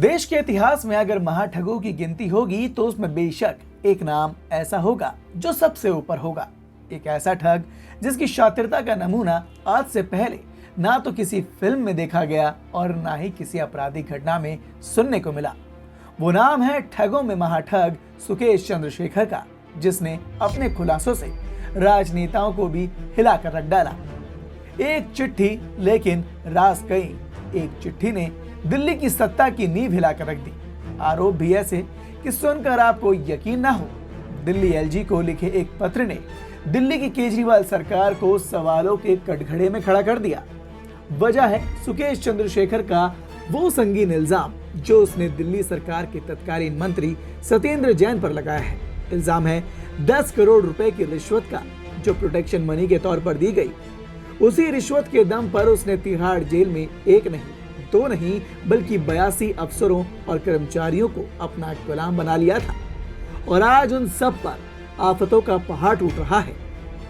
देश के इतिहास में अगर महाठगों की गिनती होगी तो उसमें बेशक एक नाम ऐसा होगा जो सबसे ऊपर होगा। एक ऐसा ठग जिसकी शातिरता का नमूना आज से पहले ना तो किसी फिल्म में देखा गया और ना ही किसी आपराधिक घटना में सुनने को मिला। वो नाम है ठगों में महाठग सुकेश चंद्रशेखर का, जिसने अपने खुलासों से राजनेताओं को भी हिलाकर रख डाला। एक चिट्ठी लेकिन राज कई। एक चिट्ठी ने दिल्ली की सत्ता की नींव हिलाकर रख दी। आरोप भी ऐसे कि सुनकर आपको यकीन ना हो। दिल्ली एलजी को लिखे एक पत्र ने दिल्ली की केजरीवाल सरकार को सवालों के कटघरे में खड़ा कर दिया। वजह है सुकेश चंद्रशेखर का वो संगीन इल्जाम जो उसने दिल्ली सरकार के तत्कालीन मंत्री सत्येंद्र जैन पर लगाया है। इल्जाम है 10 करोड़ रुपए की रिश्वत का, जो प्रोटेक्शन मनी के तौर पर दी गई। उसी रिश्वत के दम पर उसने तिहाड़ जेल में एक नहीं, दो नहीं, बल्कि 82 अफसरों और कर्मचारियों को अपना गुलाम बना लिया था। और आज उन सब पर आफतों का पहाड़ टूट रहा है।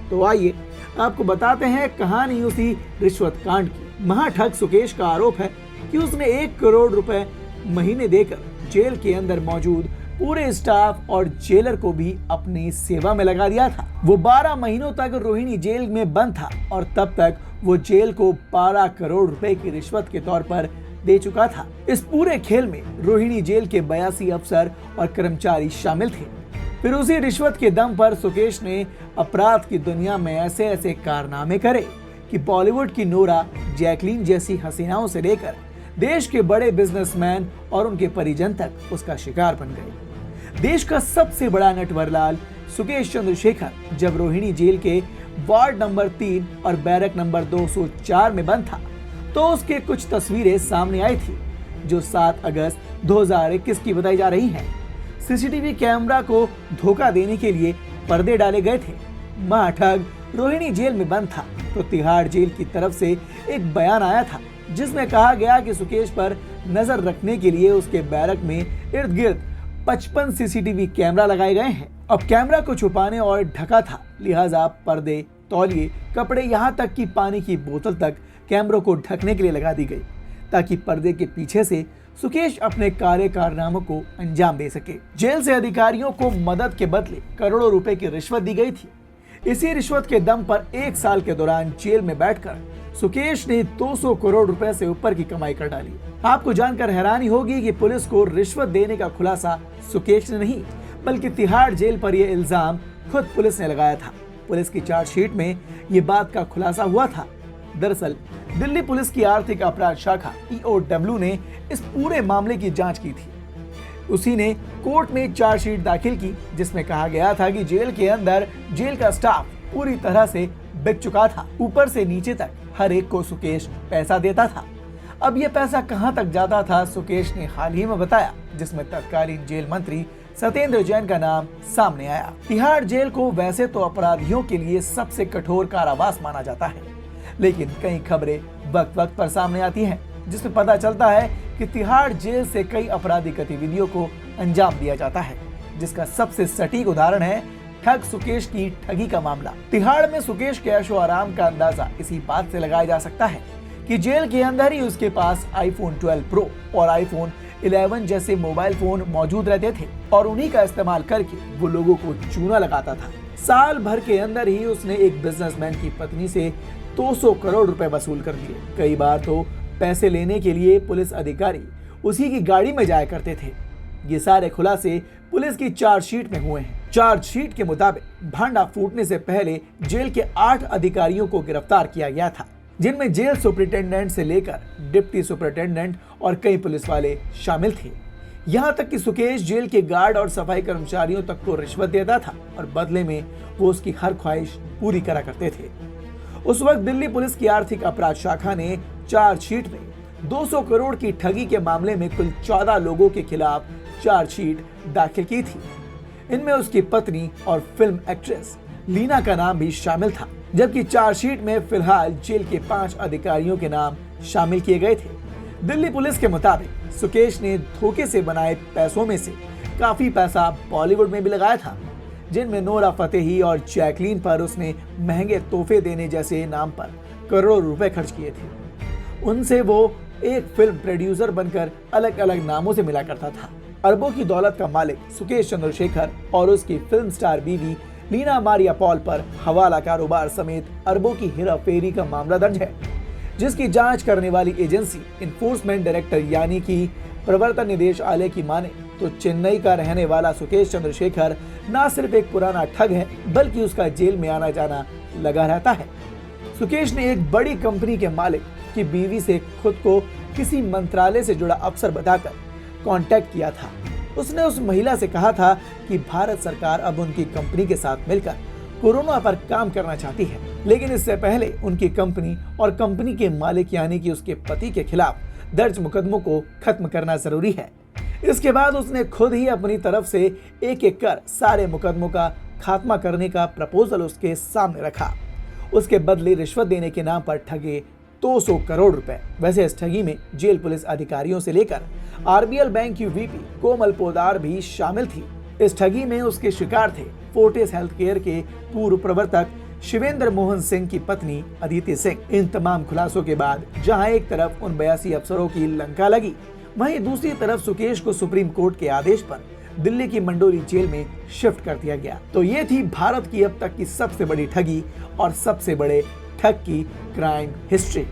तो आइए आपको बताते हैं कहानी उसी रिश्वत कांड की। महाठग सुकेश का आरोप है कि उसने 1 करोड़ रुपए महीने देकर जेल के अंदर मौजूद पूरे स्टाफ और जेलर को भी अपनी सेवा में लगा दिया था। वो 12 महीनों तक रोहिणी जेल में बंद था और तब तक वो जेल को 12 करोड़ रुपए की रिश्वत के तौर पर दे चुका था। इस पूरे खेल में रोहिणी जेल के 82 अफसर और कर्मचारी शामिल थे। फिर उसी रिश्वत के दम पर सुकेश ने अपराध की दुनिया में ऐसे ऐसे कारनामे करे कि बॉलीवुड की नोरा, जैकलीन जैसी हसीनाओं से लेकर देश के बड़े बिजनेसमैन और उनके परिजन तक उसका शिकार बन गए। देश का सबसे बड़ा नटवरलाल सुकेश चंद्रशेखर जब रोहिणी जेल के वार्ड नंबर 3 और बैरक नंबर 204 में बंद था तो उसके कुछ तस्वीरें सामने आई थी जो 7 अगस्त 2021 की बताई जा रही हैं। सीसीटीवी कैमरा को धोखा देने के लिए पर्दे डाले गए थे। महाठग रोहिणी जेल में बंद था तो तिहाड़ जेल की तरफ से एक बयान आया था जिसमें कहा गया कि सुकेश पर नजर रखने के लिए उसके बैरक में इर्द गिर्द 55 सीसीटीवी कैमरा लगाए गए हैं। अब कैमरा को छुपाने और ढका था, लिहाजा पर्दे, तौलिए, कपड़े, यहाँ तक कि पानी की बोतल तक कैमरों को ढकने के लिए लगा दी गई ताकि पर्दे के पीछे से सुकेश अपने काले कारनामों को अंजाम दे सके। जेल से अधिकारियों को मदद के बदले करोड़ों रुपए की रिश्वत दी गई थी। इसी रिश्वत के दम पर 1 साल के दौरान जेल में बैठकर सुकेश ने 200 करोड़ रुपए से ऊपर की कमाई कर डाली। आपको जानकर हैरानी होगी कि पुलिस को रिश्वत देने का खुलासा सुकेश ने नहीं बल्कि तिहाड़ जेल पर यह इल्जाम खुद पुलिस ने लगाया था। पुलिस की चार्जशीट में ये बात का खुलासा हुआ था। दरअसल दिल्ली पुलिस की आर्थिक अपराध शाखा EOW ने इस पूरे मामले की जांच की थी। उसी ने कोर्ट में चार्जशीट दाखिल की जिसमें कहा गया था कि जेल के अंदर जेल का स्टाफ पूरी तरह से बिक चुका था। ऊपर से नीचे तक हर एक को सुकेश पैसा देता था। अब यह पैसा कहां तक जाता था सुकेश ने हाल ही में बताया, जिसमें तत्कालीन जेल मंत्री सत्येंद्र जैन का नाम सामने आया। तिहाड़ जेल को वैसे तो अपराधियों के लिए सबसे कठोर कारावास माना जाता है, लेकिन कई खबरें वक्त वक्त पर सामने आती हैं जिसमें पता चलता है कि तिहाड़ जेल से कई आपराधिक गतिविधियों को अंजाम दिया जाता है, जिसका सबसे सटीक उदाहरण है ठग सुकेश की ठगी का मामला। तिहाड़ में सुकेश के ऐशो आराम का अंदाजा इसी बात से लगाया जा सकता है कि जेल के अंदर ही उसके पास iPhone 12 Pro और iPhone 11 जैसे मोबाइल फोन मौजूद रहते थे और उन्हीं का इस्तेमाल करके वो लोगों को चूना लगाता था। साल भर के अंदर ही उसने एक बिजनेसमैन की पत्नी से 200 करोड़ रुपए वसूल कर लिए। कई बार तो पैसे लेने के लिए पुलिस अधिकारी उसी की गाड़ी में जाया करते थे। ये सारे खुलासे पुलिस की चार्जशीट में हुए हैं। चार्जशीट के मुताबिक भांडा फूटने से पहले जेल के 8 अधिकारियों को गिरफ्तार किया गया था, जिनमें जेल सुपरिटेंडेंट से लेकर डिप्टी सुपरिटेंडेंट और कई पुलिस वाले शामिल थे। यहाँ तक कि सुकेश जेल के गार्ड और सफाई कर्मचारियों तक को रिश्वत देता था और बदले में वो उसकी हर ख्वाहिश पूरी करा करते थे। उस वक्त दिल्ली पुलिस की आर्थिक अपराध शाखा ने चार्जशीट में 200 करोड़ की ठगी के मामले में कुल 14 लोगों के खिलाफ चार्जशीट दाखिल की थी। इनमें उसकी पत्नी और फिल्म एक्ट्रेस लीना का नाम भी शामिल था, जबकि चार्जशीट में फिलहाल जेल के 5 अधिकारियों के नाम शामिल किए गए थे। दिल्ली पुलिस के मुताबिक सुकेश ने धोखे से बनाए पैसों में से काफी पैसा बॉलीवुड में भी लगाया था, जिनमें नोरा फतेही और जैकलीन पर उसने महंगे तोहफे देने जैसे नाम पर करोड़ों रुपए खर्च किए थे। उनसे वो एक फिल्म प्रोड्यूसर बनकर अलग अलग नामों से मिला करता था। अरबों की दौलत का मालिक सुकेश चंद्रशेखर और उसकी फिल्म स्टार बीवी लीना मारिया पॉल पर हवाला कारोबार समेत अरबों की हेराफेरी का मामला दर्ज है, जिसकी जांच करने वाली एजेंसी इन्फोर्समेंट डायरेक्टर यानी कि प्रवर्तन निदेशालय की माने तो चेन्नई का रहने वाला सुकेश चंद्रशेखर न सिर्फ एक पुराना ठग है, बल्कि उसका जेल में आना जाना लगा रहता है। सुकेश ने एक बड़ी कंपनी के मालिक की बीवी से खुद को किसी मंत्रालय से जुड़ा अफसर बताकर कांटेक्ट किया था। उसने उस महिला से कहा था कि भारत सरकार अब उनकी कंपनी के साथ मिलकर कोरोना पर काम करना चाहती है, लेकिन इससे पहले उनकी कंपनी और कंपनी के मालिक यानी कि उसके पति के खिलाफ दर्ज मुकदमों को खत्म करना जरूरी है। इसके बाद उसने खुद ही अपनी तरफ से एक एक कर सारे मुकदमों का खात्मा करने का प्रपोजल उसके सामने रखा। उसके बदले रिश्वत देने के नाम पर ठगे 200 करोड़ रुपए। वैसे इस ठगी में जेल पुलिस अधिकारियों से लेकर आरबीएल बैंक की वीपी कोमल पोदार भी शामिल थी। इस ठगी में उसके शिकार थे फोर्टिस हेल्थकेयर के पूर्व प्रवर्तक शिवेंद्र मोहन सिंह की पत्नी अदिति सिंह। इन तमाम खुलासों के बाद जहां एक तरफ उन 82 अफसरों की लंका लगी, वहीं दूसरी तरफ सुकेश को सुप्रीम कोर्ट के आदेश पर दिल्ली की मंडोरी जेल में शिफ्ट कर दिया गया। तो ये थी भारत की अब तक की सबसे बड़ी ठगी और सबसे बड़े ठग की क्राइम हिस्ट्री।